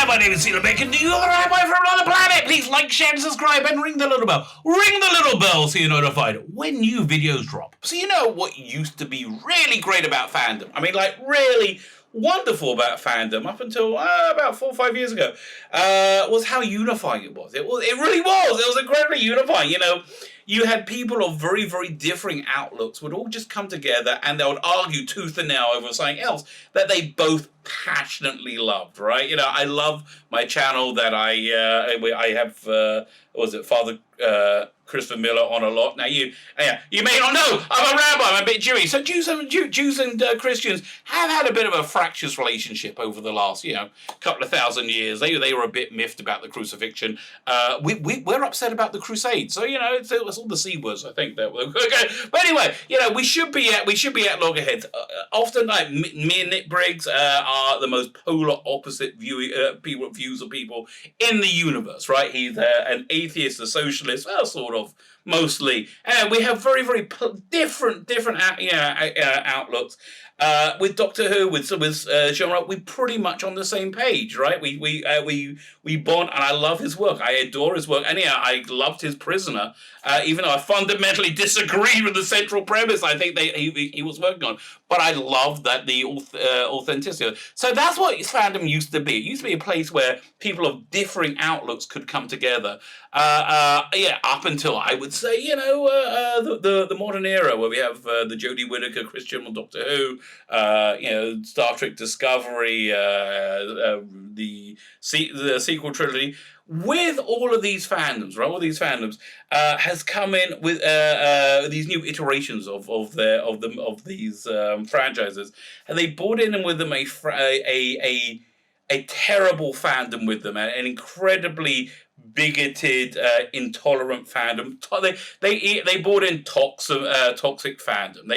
my name is Celia Bacon. Do you have a rabbi from another planet? Please like, share, and subscribe, and ring the little bell. Ring the little bell so you're notified when new videos drop. So you know what used to be really great about Fandom? I mean, like, really wonderful about Fandom up until about 4 or 5 years ago was how unifying it was. It really was. It was incredibly unifying. You know, you had people of very, very differing outlooks would all just come together and they would argue tooth and nail over something else that they both passionately loved, right? You know, I love my channel that I have, Father Christopher Miller on a lot. Now, you may not know, I'm a rabbi, I'm a bit Jewish. So Jews and Christians have had a bit of a fractious relationship over the last, couple of thousand years. They were a bit miffed about the crucifixion. We're upset about the crusade. So, it's all the C words, I think. That okay. But anyway, we should be at loggerheads. Often, like, me and Nick Briggs are the most polar opposite views of people in the universe, right? He's an atheist, a socialist, well, sort of, mostly. We have very, very different outlooks. With Doctor Who, with Jean-Marc, we're pretty much on the same page, right? We bond, and I love his work. I adore his work, and I loved his Prisoner, even though I fundamentally disagreed with the central premise I think he was working on. But I love that the authenticity. So that's what Fandom used to be. It used to be a place where people of differing outlooks could come together. Up until I would say, the modern era where we have the Jodie Whittaker, Christian on Doctor Who, Star Trek Discovery, the sequel trilogy. With all of these fandoms, right? All these fandoms has come in with these new iterations of these franchises, and they brought in with them a terrible fandom with them, an incredibly bigoted, intolerant fandom. They brought in toxic fandom.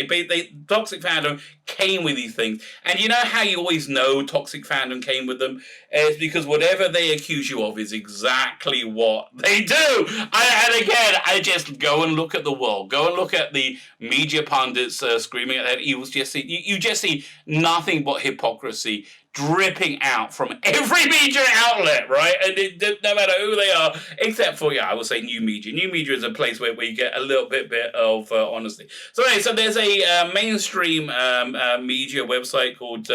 Toxic fandom came with these things, and you know how you always know toxic fandom came with them? It's because whatever they accuse you of is exactly what they do. I just go and look at the world. Go and look at the media pundits screaming at that. You just see nothing but hypocrisy dripping out from every media outlet, right? And no matter who they are, except for, I would say new media. New media is a place where we get a little bit of honesty. So anyway, so there's a mainstream media website called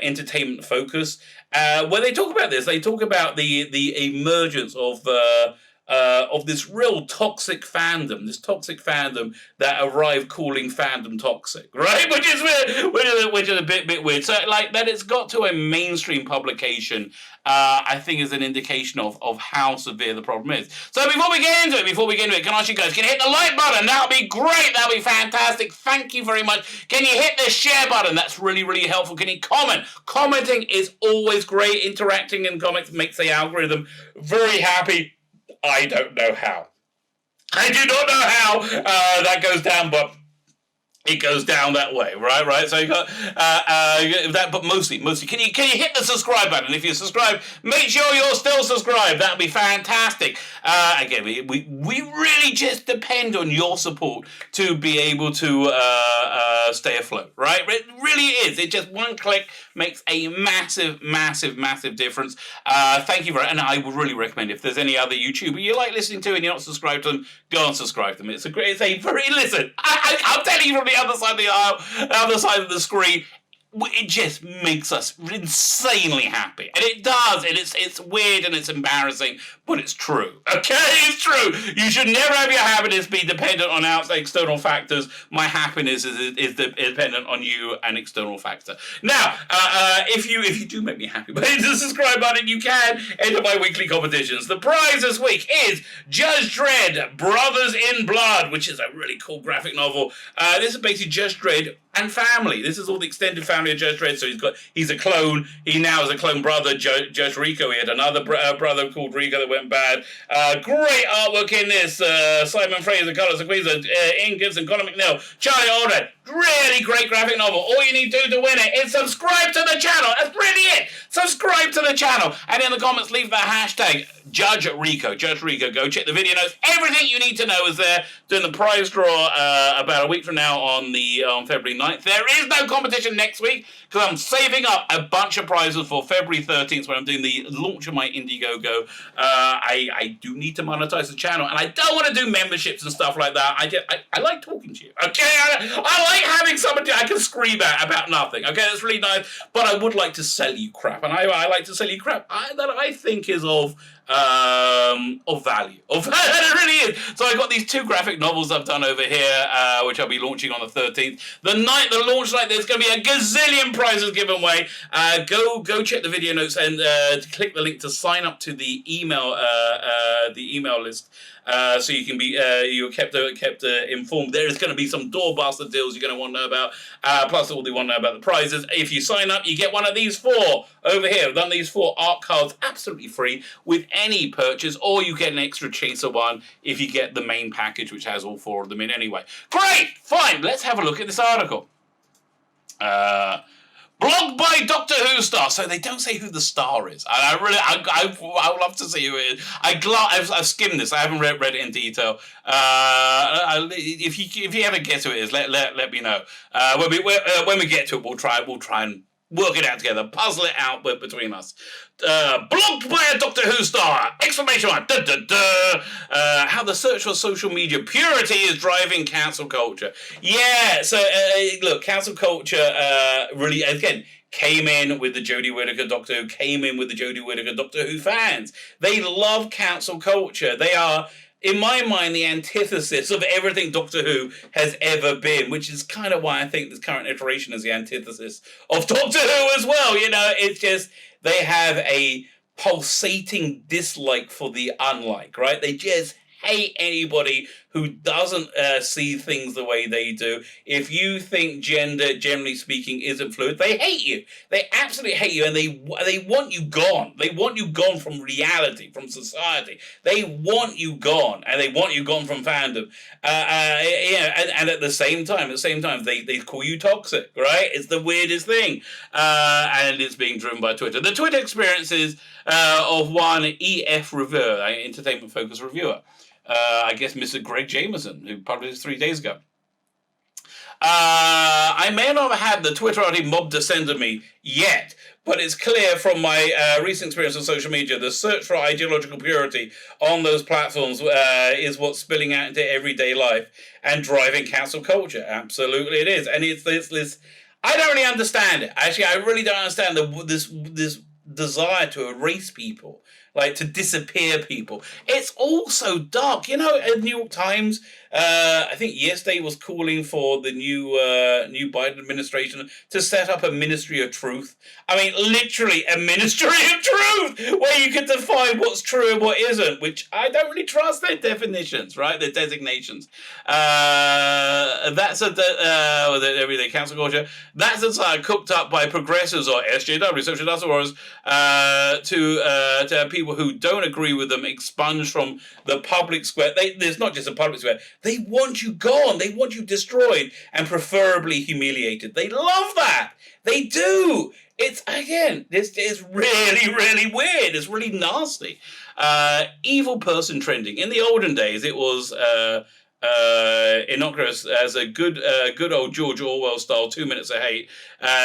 Entertainment Focus, where they talk about this. They talk about the emergence of this real toxic fandom, that arrived calling fandom toxic, right? Which is weird, which is a bit weird. So, like, that it's got to a mainstream publication, I think is an indication of how severe the problem is. So before we get into it, can I ask you guys, can you hit the like button? That would be great. That would be fantastic. Thank you very much. Can you hit the share button? That's really, really helpful. Can you comment? Commenting is always great. Interacting in comments makes the algorithm very happy. I don't know how. I do not know how that goes down, but it goes down that way, right? So you got that, but mostly. Can you hit the subscribe button? If you subscribe, make sure you're still subscribed. That'd be fantastic. Again, we really just depend on your support to be able to stay afloat, right? It really is. It just one click makes a massive difference. Thank you and I would really recommend if there's any other YouTuber you like listening to and you're not subscribed to them, go and subscribe to them. I'm telling you from the other side of the aisle, the other side of the screen, it just makes us insanely happy. And it does. And it's weird and it's embarrassing, but it's true. Okay? It's true. You should never have your happiness be dependent on outside external factors. My happiness is dependent on you, an external factor. Now, if you do make me happy, but hit the subscribe button, you can enter my weekly competitions. The prize this week is Judge Dredd, Brothers in Blood, which is a really cool graphic novel. This is basically Judge Dredd and family. This is all the extended family of Judge Dredd. So he's a clone. He now has a clone brother, Judge Rico. He had another brother called Rico that went bad. Great artwork in this. Simon Fraser, Colin, Ezquerra, Ian Gibson, Colin McNeil, Charlie Alden. Really great graphic novel. All you need to do to win it is subscribe to the channel. That's really it. Subscribe to the channel. And in the comments, leave the hashtag Judge Rico. Judge Rico. Go check the video notes. Everything you need to know is there. Doing the prize draw about a week from now on February 9th. There is no competition next week because I'm saving up a bunch of prizes for February 13th when I'm doing the launch of my Indiegogo. I do need to monetize the channel, and I don't want to do memberships and stuff like that. I like talking to you. Okay, I like having somebody I can scream at about nothing. Okay, that's really nice. But I would like to sell you crap, and I like to sell you crap that I think is of value. It really is. So I got these 2 graphic novels I've done over here, which I'll be launching on the 13th. The launch night, there's going to be a gazillion prizes given away. Go check the video notes and click the link to sign up to the email list. So you can be you're kept informed. There is going to be some doorbuster deals you're going to want to know about. Plus, all you want to know about the prizes. If you sign up, you get one of these 4 over here. I've done these 4 art cards absolutely free with any purchase, or you get an extra chaser one if you get the main package, which has all 4 of them in anyway. Great, fine. Let's have a look at this article. Blog by Doctor Who star. So they don't say who the star is. I would love to see who it is. I've skimmed this. I haven't read it in detail. If you ever guess who it is, let me know. When we get to it, we'll try and work it out together, puzzle it out between us. Blogged by a Doctor Who star! Exclamation mark! Da, da, da. How the search for social media purity is driving cancel culture. Yeah, so look, cancel culture really, again, came in with the Jodie Whittaker Doctor Who, came in with the Jodie Whittaker Doctor Who fans. They love cancel culture. They are, in my mind, the antithesis of everything Doctor Who has ever been, which is kind of why I think this current iteration is the antithesis of Doctor Who as well. You know, it's just, they have a pulsating dislike for the unlike, right? They just hate anybody who doesn't see things the way they do. If you think gender, generally speaking, isn't fluid, they hate you. They absolutely hate you, and they want you gone. They want you gone from reality, from society. They want you gone, and they want you gone from fandom. And at the same time, they call you toxic, right? It's the weirdest thing, and it's being driven by Twitter. The Twitter experiences of one EF reviewer, an entertainment focused reviewer. I guess Mr. Greg Jameson, who published this 3 days ago. I may not have had the Twitterati mob descend on me yet, but it's clear from my recent experience on social media, the search for ideological purity on those platforms is what's spilling out into everyday life and driving cancel culture. Absolutely it is. And it's this I don't really understand it. Actually, I really don't understand this desire to erase people, like to disappear people. It's all so dark. You know, New York Times, I think yesterday was calling for the new Biden administration to set up a ministry of truth. I mean, literally a ministry of truth where you can define what's true and what isn't, which I don't really trust their definitions, right? Their designations. That's everyday cancel culture. That's a side cooked up by progressives or SJW, social justice warriors, to have people who don't agree with them expunged from the public square. There's not just a public square. They want you gone. They want you destroyed and preferably humiliated. They love that. They do. It's, again, this is really, really weird. It's really nasty. Evil person trending. In the olden days, it was innocuous as a good old George Orwell style 2 minutes of hate.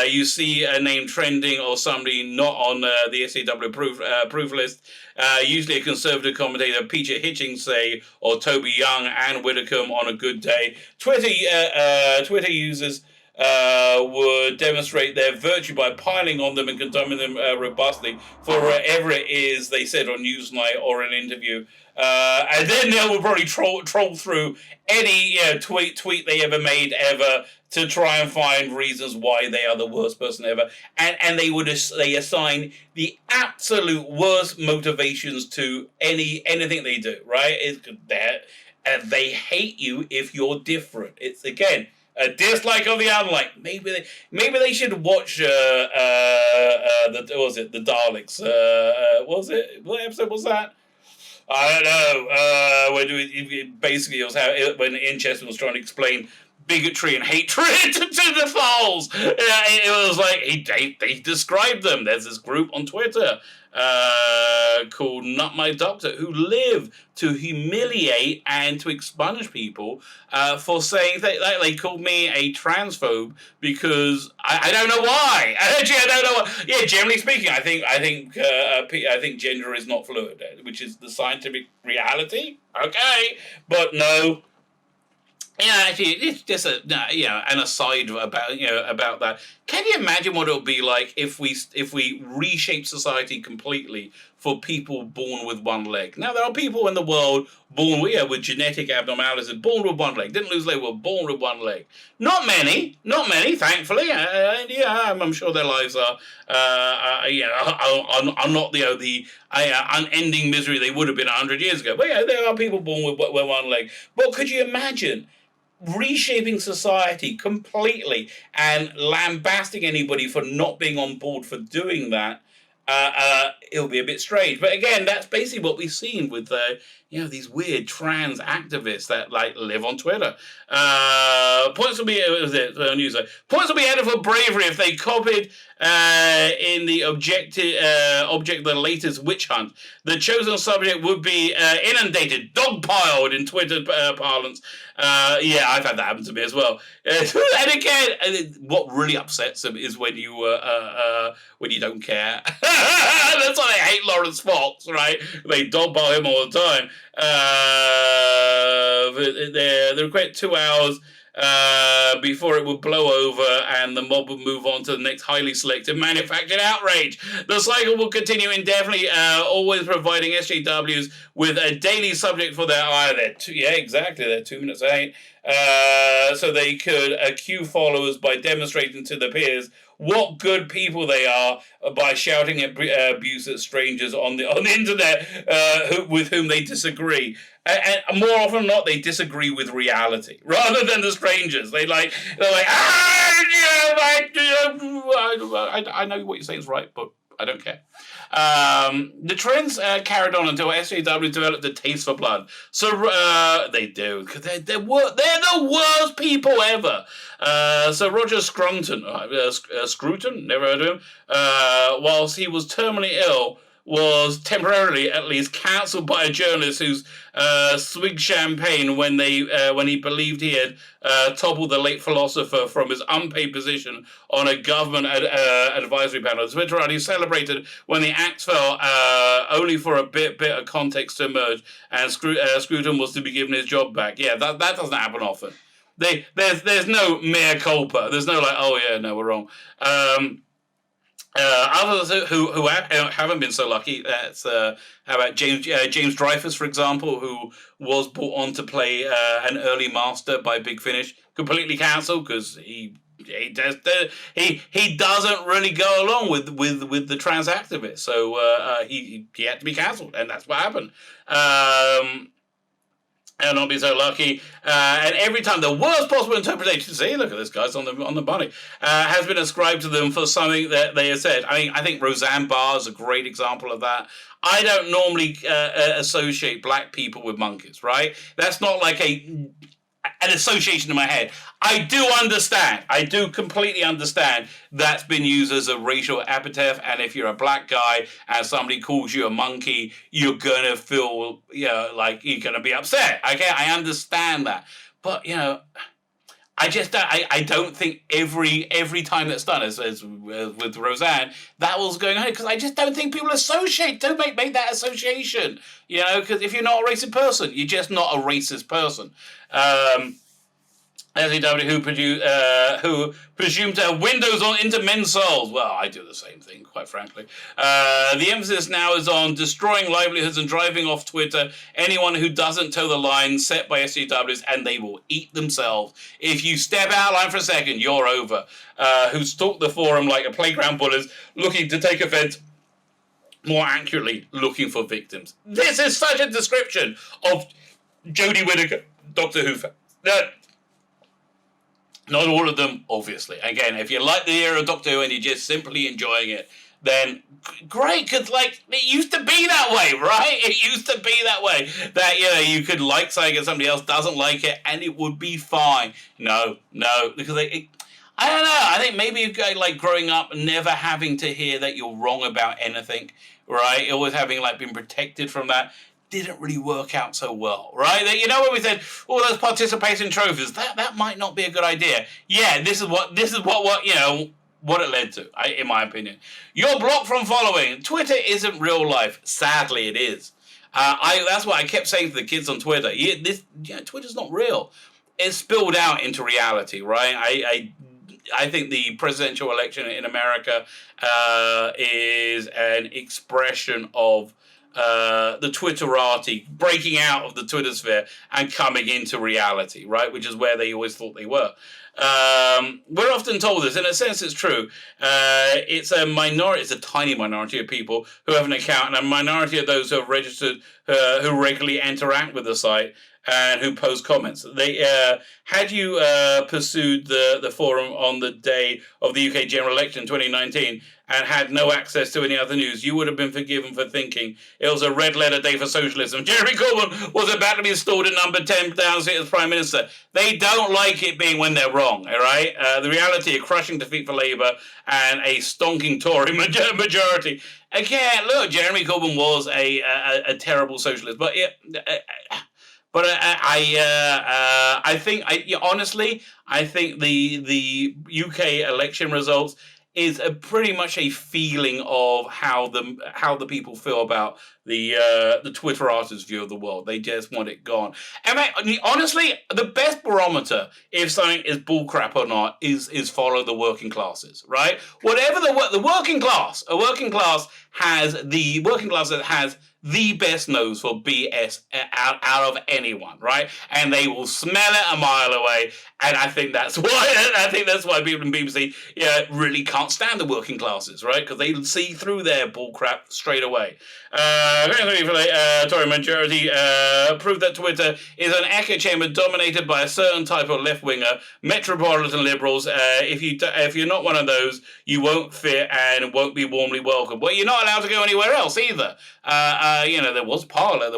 You see a name trending or somebody not on the SAW proof list. Usually a conservative commentator, Peter Hitchings, say, or Toby Young, Ann Widdecombe on a good day. Twitter users would demonstrate their virtue by piling on them and condemning them robustly for whatever it is they said on Newsnight or an interview. And then they will probably troll through any tweet they ever made ever to try and find reasons why they are the worst person ever, and they assign the absolute worst motivations to anything they do. Right? And they hate you if you're different. It's, again, a dislike of the unlike. Maybe they should watch the Daleks. What episode was that? I don't know. Basically, it was when Inchester was trying to explain bigotry and hatred to the Foals. It was like they described them. There's this group on Twitter called Not My Doctor who live to humiliate and to expunge people for saying that they called me a transphobe because I don't know why. Actually, I don't know why. Yeah, generally speaking, I think gender is not fluid, which is the scientific reality. Okay, but no. Yeah, actually, it's just an aside about that. Can you imagine what it would be like if we reshape society completely for people born with one leg? Now, there are people in the world born with genetic abnormalities, born with one leg, didn't lose leg, were born with one leg. Not many, thankfully. I'm sure their lives are not the unending misery they would have been 100 years ago. But there are people born with one leg. But could you imagine reshaping society completely and lambasting anybody for not being on board for doing that? It'll be a bit strange. But again, that's basically what we've seen with these weird trans activists that live on Twitter. Points will be points will be added for bravery if they copied in the object of the latest witch hunt. The chosen subject would be inundated, dogpiled in Twitter parlance. I've had that happen to me as well. And again, what really upsets them is when you don't care. That's why they hate Lawrence Fox, right? They dogpile him all the time. They require 2 hours before it would blow over and the mob would move on to the next highly selective manufactured outrage. The cycle will continue indefinitely, always providing SJWs with a daily subject for their they're 2 minutes late. So they could accue followers by demonstrating to their peers what good people they are by shouting abuse at strangers on the internet with whom they disagree. And more often than not, they disagree with reality rather than the strangers. They're like, I know what you're saying is right, but I don't care. The trends carried on until SJW developed a taste for blood. So they do, because they're the worst people ever. So Roger Scruton, never heard of him, whilst he was terminally ill, was temporarily, at least, cancelled by a journalist who's swigged champagne when he believed he had toppled the late philosopher from his unpaid position on a government advisory panel. Twitterati celebrated when the axe fell, only for a bit of context to emerge, and Scruton was to be given his job back. Yeah, that doesn't happen often. There's no mea culpa. There's no we're wrong. Others who haven't been so lucky, that's how about James Dreyfus, for example, who was brought on to play an early master by Big Finish, completely cancelled because he doesn't really go along with the trans activists, so he had to be cancelled, and that's what happened. And not be so lucky. And every time the worst possible interpretation, see, look at this guy's on the money, has been ascribed to them for something that they have said. I mean, I think Roseanne Barr is a great example of that. I don't normally associate black people with monkeys, right? That's not like an association in my head. I do completely understand that's been used as a racial epithet, and if you're a black guy and somebody calls you a monkey, you're gonna feel, like you're gonna be upset. Okay, I understand that, but I don't think every time that's done, as with Roseanne, that was going on, because I just don't think people don't make that association, because if you're not a racist person, you're just not a racist person. SJW who presume to have windows into men's souls. Well, I do the same thing, quite frankly. The emphasis now is on destroying livelihoods and driving off Twitter anyone who doesn't toe the line set by SJWs, and they will eat themselves. If you step out of line for a second, you're over. Who stalk the forum like a playground bullies, looking to take offense, more accurately, looking for victims. This is such a description of Jodie Whittaker, Doctor Who fan. Not all of them, obviously. Again, if you like the era of Doctor Who and you're just simply enjoying it, then great, because like it used to be that way, right? It used to be that way that you could like something and somebody else doesn't like it, and it would be fine. No, because I don't know. I think maybe like growing up, never having to hear that you're wrong about anything, right? Always having like been protected from that didn't really work out so well, right? When we said, "Oh, those participation trophies," that might not be a good idea. Yeah, this is what what it led to, in my opinion. You're blocked from following. Twitter isn't real life. Sadly, it is. That's what I kept saying to the kids on Twitter. Twitter's not real. It's spilled out into reality, right? I think the presidential election in America is an expression of the Twitterati breaking out of the Twitter sphere and coming into reality, right? Which is where they always thought they were. We're often told this, in a sense it's true. It's a minority, it's a tiny minority of people who have an account, and a minority of those who have registered, who regularly interact with the site and who post comments. Had you pursued the forum on the day of the UK general election in 2019 and had no access to any other news, you would have been forgiven for thinking it was a red letter day for socialism. Jeremy Corbyn was about to be installed in number 10,000 as Prime Minister. They don't like it being when they're wrong, all right? The reality, a crushing defeat for Labour and a stonking Tory majority. Again, look, Jeremy Corbyn was a terrible socialist, but I think honestly, I think the UK election results is pretty much a feeling of how the people feel about the Twitter artists' view of the world. They just want it gone. And honestly, the best barometer if something is bullcrap or not is follow the working classes, right? Whatever the working class, a working class that has the best nose for BS out of anyone, right? And they will smell it a mile away. And I think that's why people in BBC really can't stand the working classes, right? Because they see through their bullcrap straight away. Tory majority proved that Twitter is an echo chamber dominated by a certain type of left-winger, metropolitan liberals. If you're not one of those, you won't fit and won't be warmly welcomed. Well, you're not allowed to go anywhere else either. There was Parler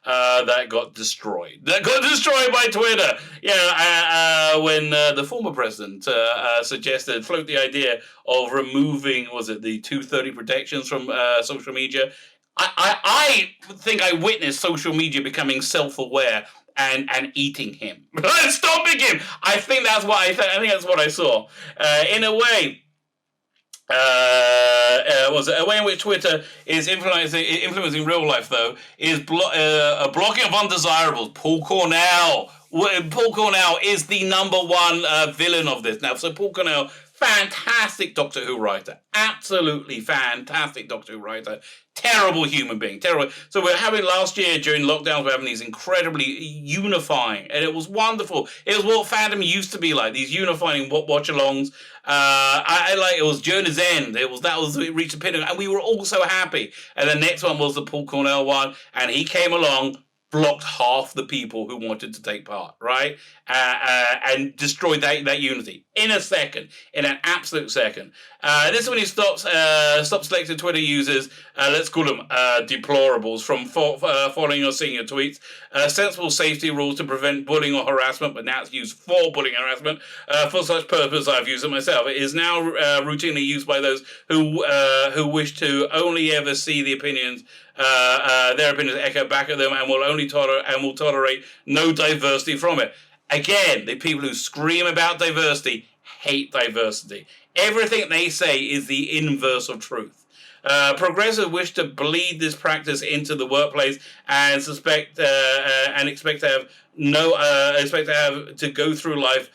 that got destroyed. That got destroyed by Twitter. When the former president floated the idea of removing, the 230 protections from social media. I think I witnessed social media becoming self-aware and eating him, stopping him. I think that's what I saw. In a way. A way in which Twitter is influencing real life, though, is a blocking of undesirables. Paul Cornell is the number one villain of this now. So Paul Cornell, fantastic Doctor Who writer, absolutely fantastic Doctor Who writer. Terrible human being, terrible. So last year during lockdowns, we're having these incredibly unifying, and it was wonderful. It was what Fandom used to be like, these unifying watch-alongs. It was Journey's End. It reached a pinnacle, and we were all so happy. And the next one was the Paul Cornell one, and he came along, blocked half the people who wanted to take part, right? And destroyed that unity in an absolute second. This is when he stops selecting Twitter users, let's call them deplorables, from following or seeing your tweets. Sensible safety rules to prevent bullying or harassment, but now it's used for bullying and harassment. For such purpose, I've used it myself. It is now routinely used by those who wish to only ever see their opinions echo back at them, and will tolerate no diversity from it. Again, the people who scream about diversity hate diversity. Everything they say is the inverse of truth. Progressives wish to bleed this practice into the workplace and expect to go through life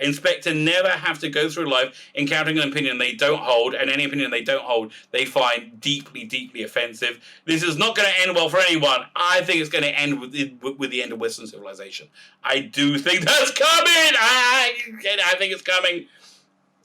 expect to never have to go through life encountering an opinion they don't hold, and any opinion they don't hold they find deeply, deeply offensive. This is not going to end well for anyone. I think it's going to end with the end of Western civilization. I do think that's coming. I think it's coming.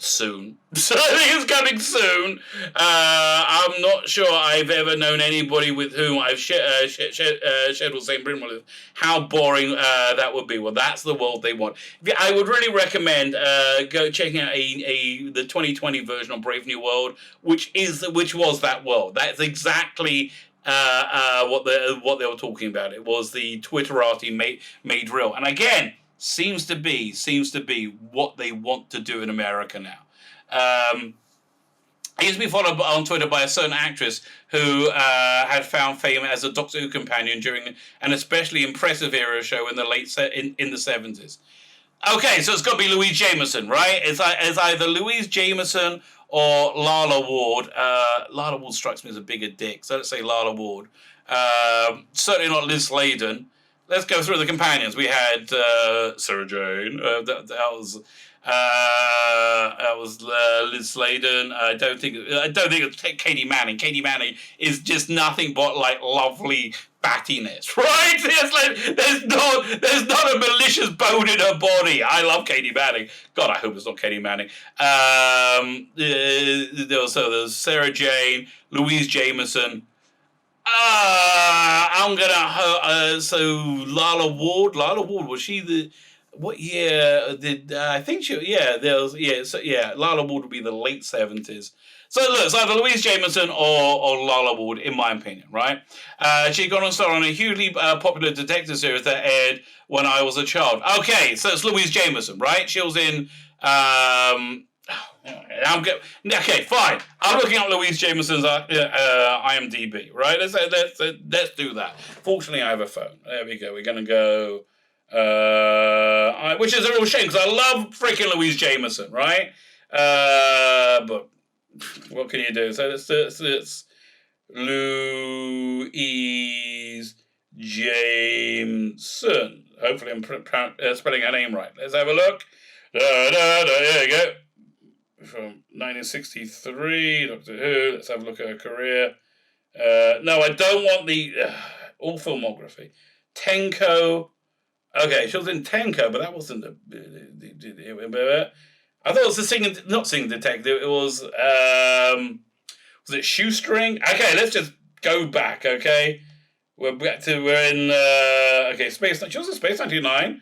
soon. So I think it's coming soon. I'm not sure I've ever known anybody with whom I've shared the same room with. How boring that would be. Well, that's the world they want. I would really recommend go checking out the 2020 version of Brave New World, which was that world. That's exactly what they were talking about. It was the Twitterati made real, and again, seems to be what they want to do in America now. He used to be followed on Twitter by a certain actress who had found fame as a Doctor Who companion during an especially impressive era show in the in the 70s. Okay, so it's got to be Louise Jameson, right? It's either Louise Jameson or Lala Ward. Lala Ward strikes me as a bigger dick, so let's say Lala Ward. Certainly not Liz Sladen. Let's go through the companions. We had Sarah Jane. That was Liz Sladen. I don't think it's Katie Manning. Katie Manning is just nothing but like lovely battiness, right? It's like there's not a malicious bone in her body. I love Katie Manning. God, I hope it's not Katie Manning. There's Sarah Jane, Louise Jameson. I'm gonna so Lala Ward. Lala Ward, was she the? What year did I think she? Yeah, Lala Ward would be the late 70s. So look, it's either Louise Jameson or Lala Ward, in my opinion, right? She'd gone on to star on a hugely popular detective series that aired when I was a child. Okay, so it's Louise Jameson, right? She was in. Okay, fine. I'm looking up Louise Jameson's IMDb, right? Let's do that. Fortunately, I have a phone. There we go. We're gonna go. Which is a real shame because I love freaking Louise Jameson, right? But what can you do? So it's Louise Jameson. Hopefully, I'm spelling her name right. Let's have a look. There you go. From 1963, Doctor Who. Let's have a look at her career. No, I don't want the all filmography. Tenko. Okay, she was in Tenko, but that wasn't the I thought it was the not singing detective. It was it Shoestring? Okay, let's just go back. Okay, we're in Space. She was in Space 99.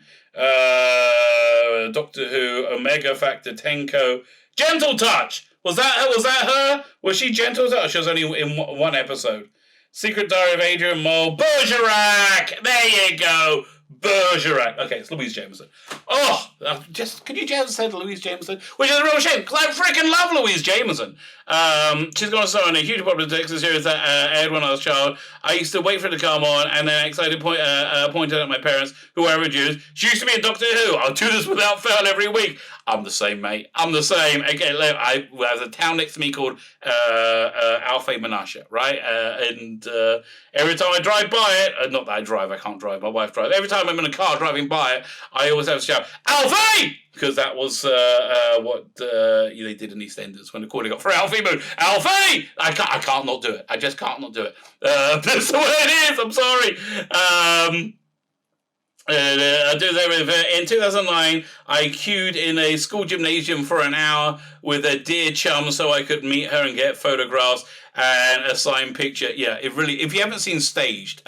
Doctor Who, Omega Factor, Tenko. Gentle Touch! Was that her? Was she Gentle Touch? She was only in one episode. Secret Diary of Adrian Mole. Bergerac! There you go! Bergerac. Okay, it's Louise Jameson. Oh, could you just say Louise Jameson? Which is a real shame, because I freaking love Louise Jameson. She's going to star in a huge popular Texas series that aired when I was a child. I used to wait for it to come on, and then excited pointed out at my parents, who were Jews. She used to be a Doctor Who. I'll do this without fail every week. I'm the same, mate. I'm the same. Okay, there's a town next to me called Alfei Menashe, right? And every time I drive by it, not that I drive, I can't drive, my wife drives. Every time I'm in a car driving by it, I always have to shout, Alfei! Because that was what they did in EastEnders when the calling got for Alfie Moon. Alfie! I can't not do it. I just can't not do it. That's the way it is. I'm sorry. I do that in 2009. I queued in a school gymnasium for an hour with a dear chum so I could meet her and get photographs and a signed picture. Yeah, it really. If you haven't seen Staged,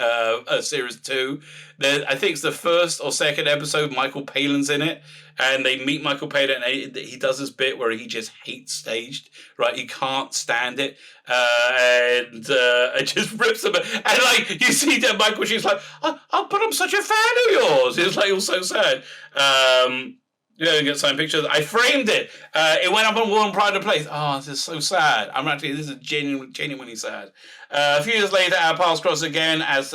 series 2, I think it's the first or second episode. Michael Palin's in it, and they meet Michael Palin, and he does this bit where he just hates Staged. Right, he can't stand it, and it just rips him. And like you see that Michael, she's like, but I'm such a fan of yours. It's like, it was so sad. Get signed pictures. I framed it. It went up on Warren Pride Place. Oh, this is so sad. This is genuinely sad. A few years later, our paths crossed again as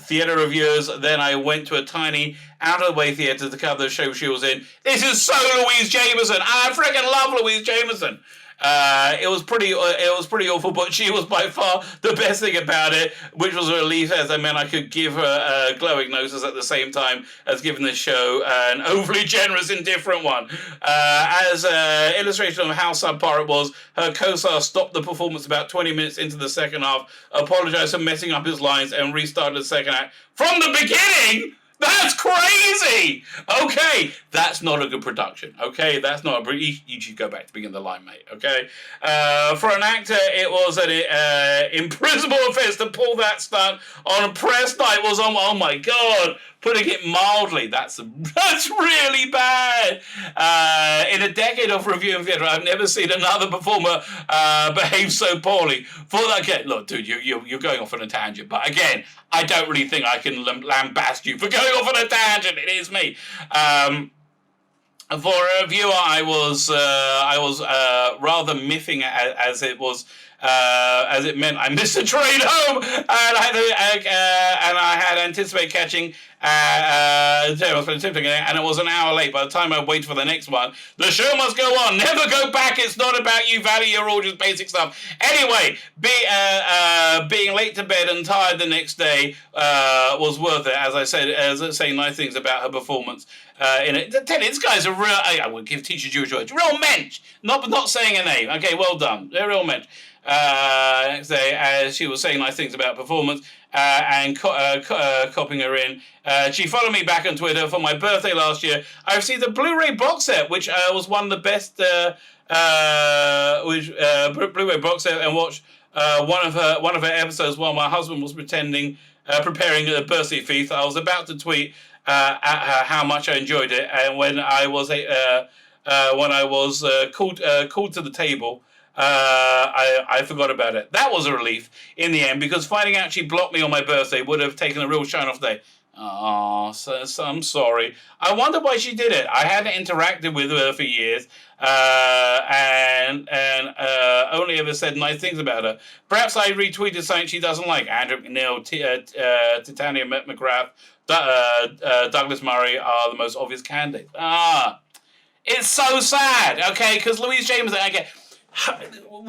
theatre reviewers. Then I went to a tiny, out-of-the-way theatre to cover the show she was in. This is so Louise Jameson. I freaking love Louise Jameson. It was pretty awful, but she was by far the best thing about it, which was a relief, as I meant I could give her glowing noses at the same time as giving the show an overly generous, indifferent one. As an illustration of how subpar it was, her co-star stopped the performance about 20 minutes into the second half, apologised for messing up his lines, and restarted the second act from the beginning. That's crazy! Okay, that's not a good production. Okay, that's not a... You should go back to being in the line, mate. Okay? For an actor, it was an imprisonable offense to pull that stunt on a press night. Was on... Oh, my God. Putting it mildly, that's really bad. In a decade of reviewing theatre, I've never seen another performer behave so poorly. For that, okay, look, dude, you're going off on a tangent. But again, I don't really think I can lambast you for going off on a tangent. It is me. For a viewer, I was rather miffing as it was. As it meant I missed the train home, and I had anticipated catching and it was an hour late. By the time I waited for the next one, the show must go on. Never go back. It's not about you, value your all just basic stuff. Anyway, being late to bed and tired the next day was worth it. As I said, saying nice things about her performance. In it, tell you, this guy's a real. I would give teacher Jewish words. Real mensch. Not saying a name. Okay, well done. They're real mensch. Next day, as she was saying nice things about performance and copying her in. She followed me back on Twitter for my birthday last year. I received a Blu-ray box set, which was one of the best Blu-ray box set, and watched one of her episodes while my husband was preparing a birthday feast. I was about to tweet at her how much I enjoyed it, and when I was called to the table, I forgot about it. That was a relief in the end, because finding out she blocked me on my birthday would have taken a real shine off the day. Oh, so I'm sorry. I wonder why she did it. I hadn't interacted with her for years, and only ever said nice things about her. Perhaps I retweeted something she doesn't like. Andrew McNeil, Titania McGrath, Douglas Murray are the most obvious candidates. It's so sad, okay, because Louise Jameson, okay,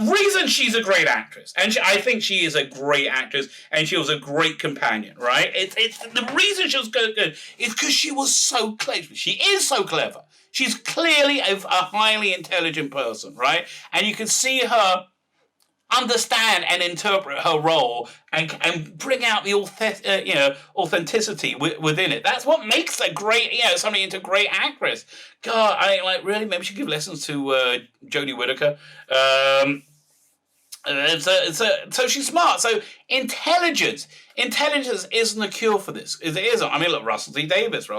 reason she's a great actress, and I think she is a great actress, and she was a great companion, right? It's the reason she was good is because she was so clever. She is so clever. She's clearly a highly intelligent person, right? And you can see her understand and interpret her role and bring out the authenticity within it. That's what makes a great, somebody into a great actress. God, really, maybe she should give lessons to Jodie Whittaker. So she's smart. So intelligence isn't a cure for this. It isn't. I mean, look, Russell T Davies,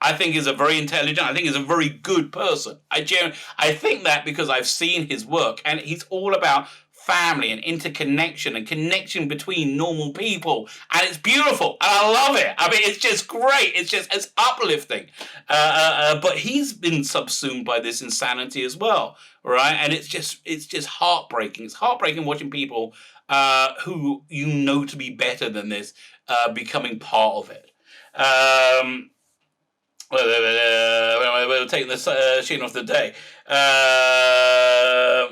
I think is a very intelligent. I think is a very good person. I think that because I've seen his work, and he's all about family and interconnection and connection between normal people, and it's beautiful, and I love it. I mean, it's just great. It's uplifting. But he's been subsumed by this insanity as well, right? And it's just heartbreaking. It's heartbreaking watching people who you know to be better than this becoming part of it. We're taking this sheen off the day.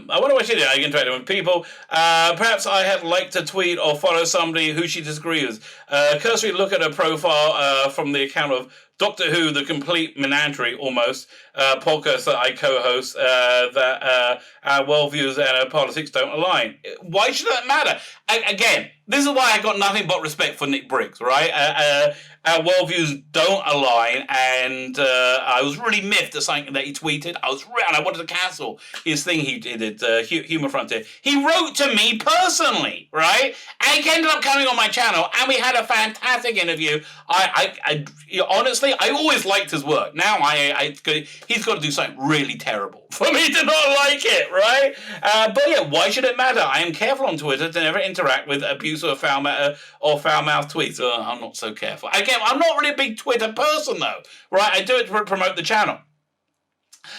I wonder what she did. I interacted with people. Perhaps I had liked to tweet or follow somebody who she disagrees with. Cursory look at her profile from the account of Doctor Who, the complete menagerie, almost, podcast that I co-host, that our worldviews and our politics don't align. Why should that matter? Again, this is why I got nothing but respect for Nick Briggs, right? Our worldviews don't align, and I was really miffed at something that he tweeted. And I wanted to cancel his thing he did, Humour Frontier. He wrote to me personally, right? And he ended up coming on my channel, and we had a fantastic interview. Honestly, I always liked his work. Now he's got to do something really terrible for me to not like it, right? But yeah, why should it matter? I am careful on Twitter to never interact with abuse or foul-mouthed tweets. I'm not so careful. Again, I'm not really a big Twitter person, though, right? I do it to promote the channel.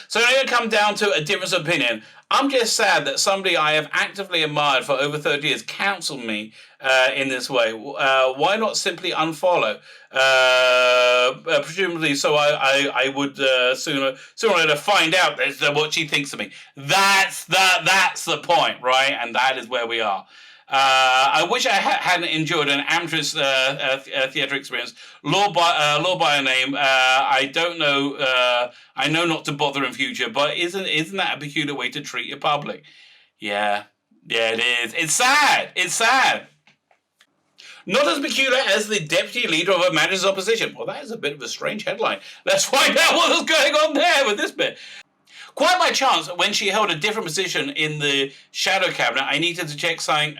So now you come down to a difference of opinion. I'm just sad that somebody I have actively admired for over 30 years counseled me in this way. Why not simply unfollow? Presumably, so I would sooner or later find out what she thinks of me. That's the point, right? And that is where we are. I wish I hadn't enjoyed an amateur's theatre experience. Law by a name. I don't know. I know not to bother in future, but isn't that a peculiar way to treat your public? Yeah, it is. It's sad. Not as peculiar as the deputy leader of a manager's opposition. Well, that is a bit of a strange headline. Let's find out what was going on there with this bit. Quite by chance, when she held a different position in the shadow cabinet, I needed to check something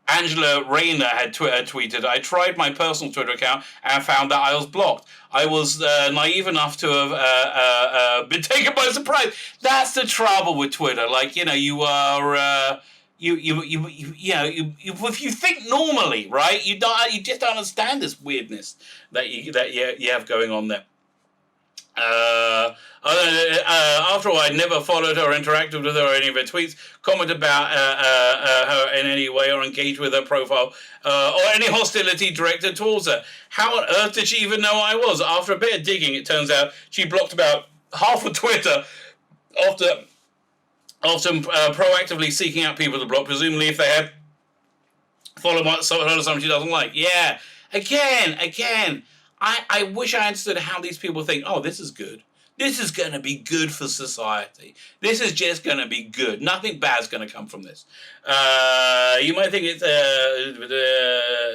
Angela Rayner had tweeted. I tried my personal Twitter account and found that I was blocked. I was naive enough to have been taken by surprise. That's the trouble with Twitter. Like, you know, you are... if you think normally, right, you just don't understand this weirdness that you have going on there. After all, I'd never followed her or interacted with her or any of her tweets, commented about her in any way or engaged with her profile or any hostility directed towards her. How on earth did she even know I was? After a bit of digging, it turns out she blocked about half of Twitter often proactively seeking out people to block, presumably if they had followed someone she doesn't like. Yeah, again, I wish I understood how these people think, oh, this is good. This is going to be good for society. This is just going to be good. Nothing bad's going to come from this. You might think it's,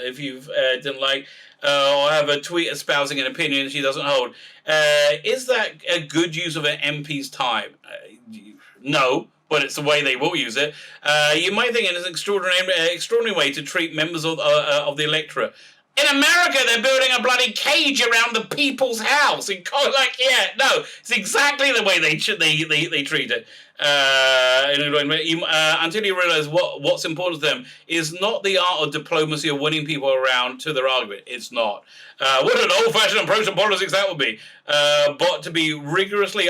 if you didn't like or have a tweet espousing an opinion she doesn't hold, is that a good use of an MP's time? No. But it's the way they will use it. You might think it's an extraordinary way to treat members of the electorate. In America, they're building a bloody cage around the people's house. It's exactly the way they treat it. Until you realise what's important to them is not the art or diplomacy of winning people around to their argument. It's not. What an old-fashioned approach to politics that would be. But to be rigorously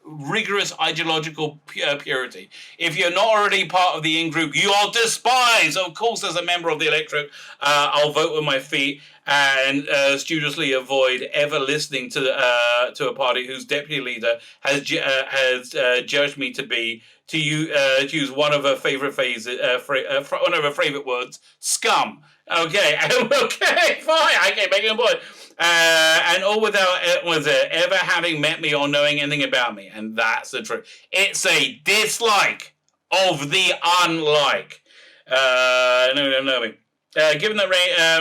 rigorous ideological purity. If you're not already part of the in-group, you are despised. Of course, as a member of the electorate, I'll vote with my feet and studiously avoid ever listening to a party whose deputy leader has judged me to use one of her favorite one of her favorite words, scum. Okay, okay, fine. I can make a point. And all without ever having met me or knowing anything about me. And that's the truth. It's a dislike of the unlike. Given that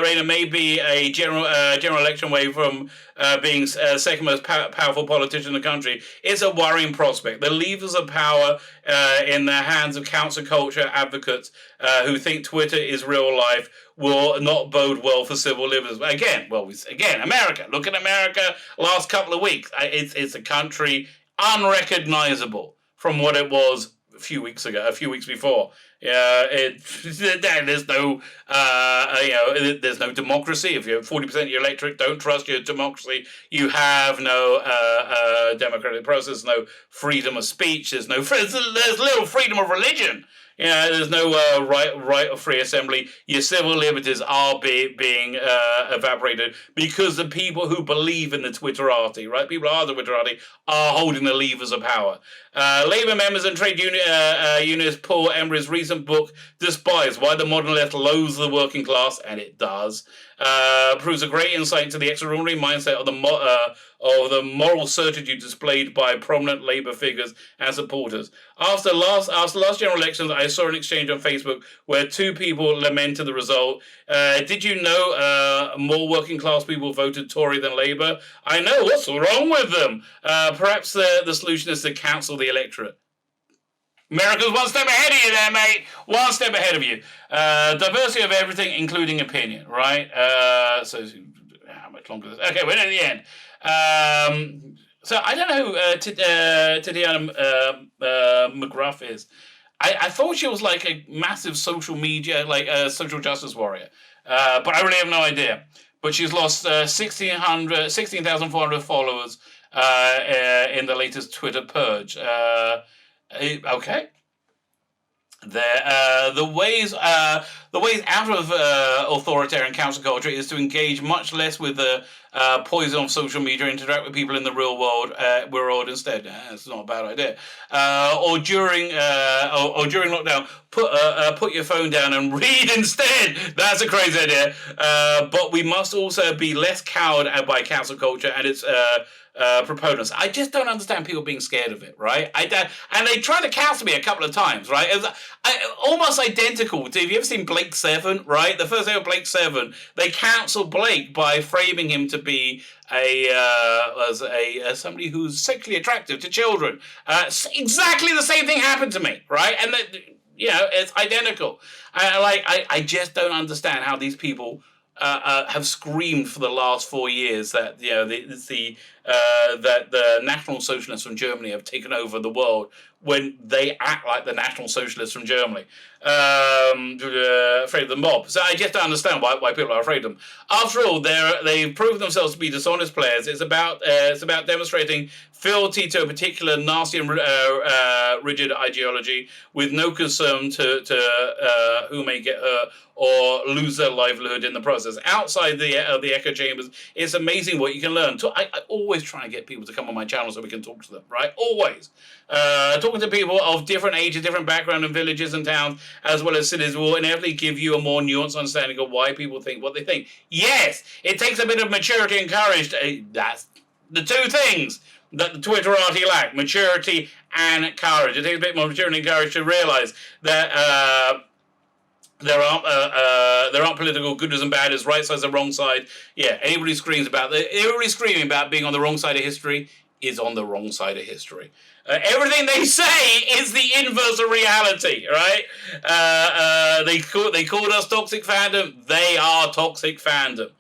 Rayner may be a general election away from being second most powerful politician in the country, it's a worrying prospect. The levers of power in the hands of council culture advocates who think Twitter is real life will not bode well for civil liberties. Again, America. Look at America last couple of weeks. It's a country unrecognizable from what it was a few weeks before. There's no, there's no democracy. If you have 40% of your electorate don't trust your democracy, you have no democratic process, no freedom of speech. There's little freedom of religion. There's no right of free assembly. Your civil liberties are being evaporated because the people who believe in the Twitterati, right? People are the Twitterati, are holding the levers of power. Labour members and trade unionist Paul Embry's recent book, Despise Why the Modern Left Loathes the Working Class, and it does, proves a great insight into the extraordinary mindset of the moral certitude displayed by prominent Labour figures and supporters. After last general elections, I saw an exchange on Facebook where two people lamented the result. Did you know more working class people voted Tory than Labour? I know, what's wrong with them? Perhaps the solution is to cancel the electorate. America's one step ahead of you there, mate. One step ahead of you. Diversity of everything, including opinion, right? So how much longer is this? Okay, we're at the end. So I don't know who Tatiana McGruff is. I thought she was like a massive social media, like a social justice warrior. But I really have no idea. But she's lost 16,400 followers in the latest Twitter purge. Okay. The ways out of authoritarian council culture is to engage much less with the poison of social media, interact with people in the real world instead. It's not a bad idea. Or during lockdown, put your phone down and read instead. That's a crazy idea. But we must also be less cowed by cancel culture and its proponents. I just don't understand people being scared of it, right? And they tried to cancel me a couple of times, right? It was almost identical to, have you ever seen Blake 7, right? The first ever Blake 7, they cancelled Blake by framing him to be somebody who's sexually attractive to children. Exactly the same thing happened to me, right? And it's identical. I just don't understand how these people have screamed for the last 4 years that that the National Socialists from Germany have taken over the world when they act like the National Socialists from Germany, afraid of the mob. So I just don't understand why people are afraid of them. After all, they've proven themselves to be dishonest players. It's about demonstrating fealty to a particular nasty and rigid ideology with no concern to who may get hurt or lose their livelihood in the process. Outside the echo chambers, it's amazing what you can learn. I always try and get people to come on my channel so we can talk to them, right? Always. Talking to people of different ages, different background and villages and towns, as well as cities, will inevitably give you a more nuanced understanding of why people think what they think. Yes, it takes a bit of maturity and courage. That's the two things that the Twitterati lack: maturity and courage. It takes a bit more maturity and courage to realise that there aren't political gooders and badders, right sides and wrong side. Yeah, everybody screaming about being on the wrong side of history is on the wrong side of history. Everything they say is the inverse of reality, right? They called us toxic fandom. They are toxic fandom.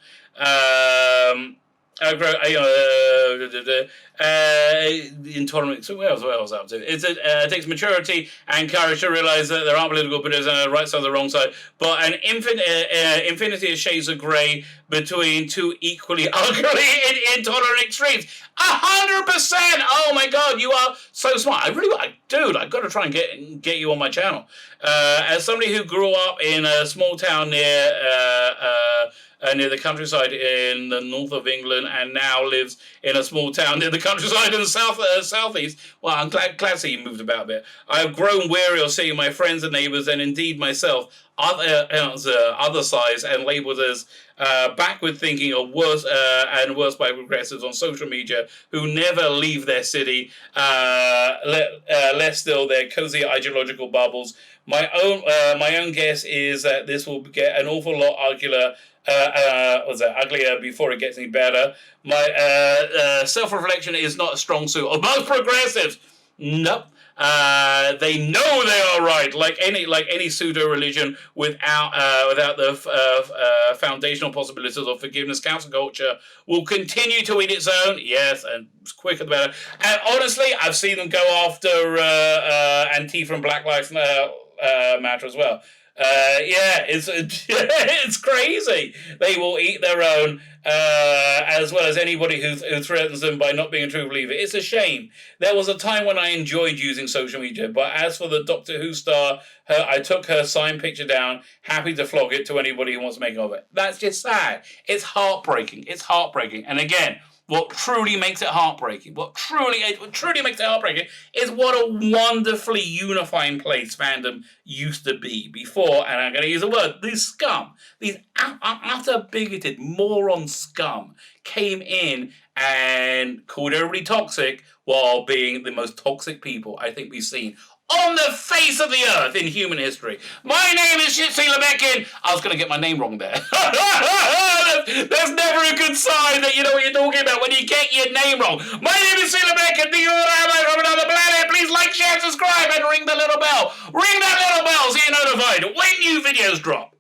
Intolerant. So what else up to? It takes maturity and courage to realise that there aren't political bidders on the right side or the wrong side, but an infinity of shades of grey between two equally ugly and intolerant extremes. 100%. Oh my God, you are so smart. Dude, I've got to try and get you on my channel. As somebody who grew up in a small town near the countryside in the north of England and now lives in a small town near the countryside in the southeast. Well, I'm glad to see you moved about a bit. I have grown weary of seeing my friends and neighbours, and indeed myself, other size and labelled as backward thinking or worse and worse by progressives on social media who never leave their city, less still their cosy ideological bubbles. My own guess is that this will get an awful lot uglier before it gets any better. My self-reflection is not a strong suit of most progressives. Nope. They know they are right, like any pseudo religion without the foundational possibilities of forgiveness. Cancel culture will continue to eat its own. Yes, and quicker the better. And honestly, I've seen them go after Antifa and Black Lives Matter as well. It's crazy. They will eat their own, as well as anybody who threatens them by not being a true believer. It's a shame. There was a time when I enjoyed using social media, but as for the Doctor Who star, I took her signed picture down, happy to flog it to anybody who wants to make of it. That's just sad. It's heartbreaking. And again, what truly makes it heartbreaking, is what a wonderfully unifying place fandom used to be before, and I'm going to use a word, these scum, these utter bigoted moron scum came in and called everybody toxic while being the most toxic people I think we've seen on the face of the earth in human history. My name is Sheila Beckin. I was going to get my name wrong there. That's never a good sign that you know what you're talking about when you get your name wrong. My name is Sheila Beckin. You're Rabbi from another planet. Please like, share, subscribe, and ring the little bell. Ring that little bell so you're notified when new videos drop.